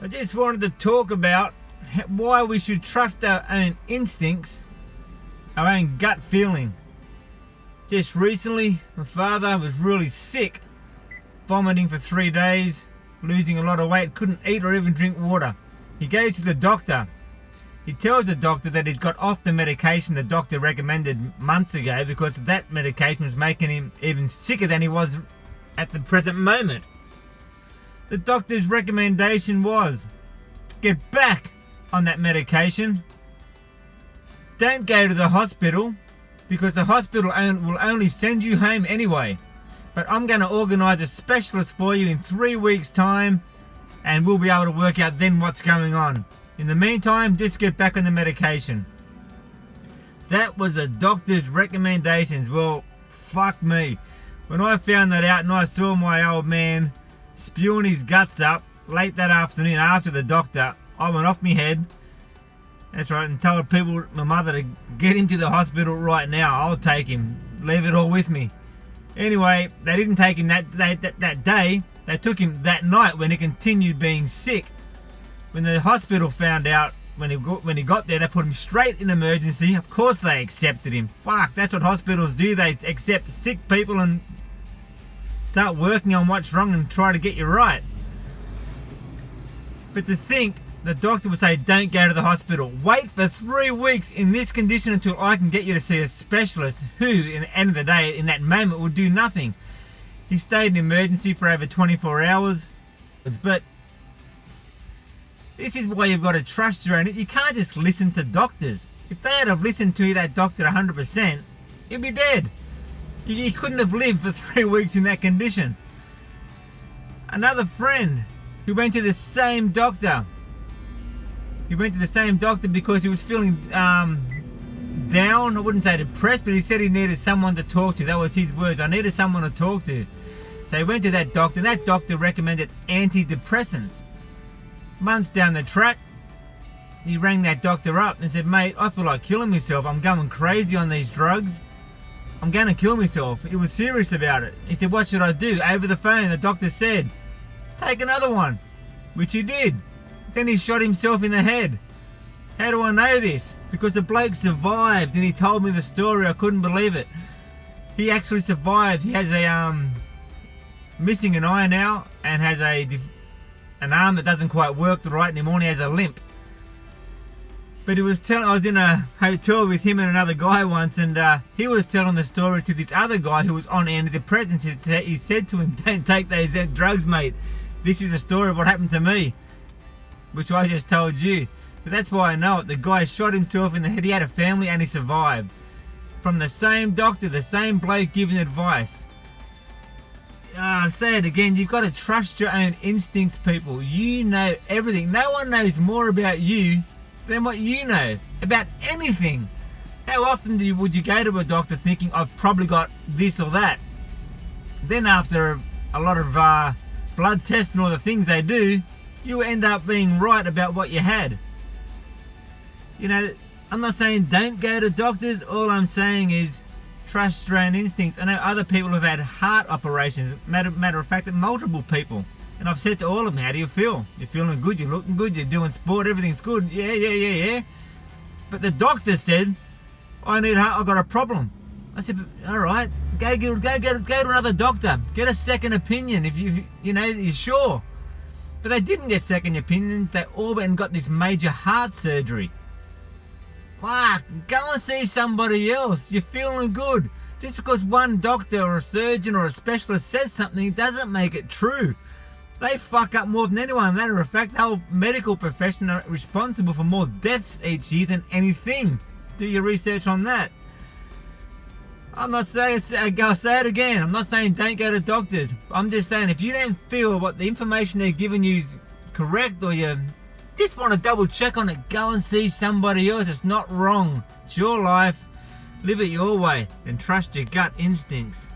I just wanted to talk about why we should trust our own instincts, our own gut feeling. Just recently, my father was really sick, vomiting for 3 days, losing a lot of weight, couldn't eat or even drink water. He goes to the doctor. He tells the doctor that he's got off the medication the doctor recommended months ago because that medication was making him even sicker than he was at the present moment. The doctor's recommendation was, get back on that medication. Don't go to the hospital because the hospital will only send you home anyway. But I'm going to organise a specialist for you in 3 weeks' time and we'll be able to work out then what's going on. In the meantime, just get back on the medication. That was the doctor's recommendations. Well, fuck me. When I found that out and I saw my old man spewing his guts up late that afternoon after the doctor, I went off my head. That's right, and told people, my mother, to get him to the hospital right now. I'll take him. Leave it all with me. Anyway, they didn't take him that day. They took him that night when he continued being sick. When the hospital found out, when he got there, they put him straight in emergency. Of course they accepted him. Fuck, that's what hospitals do. They accept sick people and start working on what's wrong and try to get you right. But to think the doctor would say, don't go to the hospital. Wait for 3 weeks in this condition until I can get you to see a specialist who, in the end of the day, in that moment, will do nothing. He stayed in emergency for over 24 hours. But this is why you've got to trust your own. You can't just listen to doctors. If they had have listened to that doctor 100%, he'd be dead. He couldn't have lived for 3 weeks in that condition. Another friend who went to the same doctor. He went to the same doctor because he was feeling down. I wouldn't say depressed, but he said he needed someone to talk to. That was his words. I needed someone to talk to. So he went to that doctor. That doctor recommended antidepressants. Months down the track, he rang that doctor up and said, mate, I feel like killing myself. I'm going crazy on these drugs. I'm going to kill myself. He was serious about it. He said, what should I do? Over the phone, the doctor said, take another one, which he did. Then he shot himself in the head. How do I know this? Because the bloke survived and he told me the story. I couldn't believe it. He actually survived. He has a missing an eye now and has an arm that doesn't quite work right anymore, and he has a limp. But he was telling, I was in a hotel with him and another guy once, and he was telling the story to this other guy who was on antidepressants. He said to him, don't take those drugs, mate. This is the story of what happened to me, which I just told you. So that's why I know it. The guy shot himself in the head. He had a family and he survived. From the same doctor, the same bloke giving advice. I'll say it again, you've got to trust your own instincts, people. You know everything. No one knows more about you than what you know about anything. How often would you go to a doctor thinking, I've probably got this or that? Then after a lot of blood tests and all the things they do, you end up being right about what you had. You know, I'm not saying don't go to doctors. All I'm saying is trust your own instincts. I know other people have had heart operations. Matter of fact, multiple people. And I've said to all of them, how do you feel? You're feeling good, you're looking good, you're doing sport, everything's good. Yeah. But the doctor said, I got a problem. I said, all right, go to another doctor. Get a second opinion if you're sure. But they didn't get second opinions. They all went and got this major heart surgery. Fuck, go and see somebody else. You're feeling good. Just because one doctor or a surgeon or a specialist says something doesn't make it true. They fuck up more than anyone. Matter of fact, the whole medical profession are responsible for more deaths each year than anything. Do your research on that. I'm not saying, I'll say it again, I'm not saying don't go to doctors. I'm just saying if you don't feel what the information they're giving you is correct, or you just want to double check on it, go and see somebody else. It's not wrong. It's your life. Live it your way and trust your gut instincts.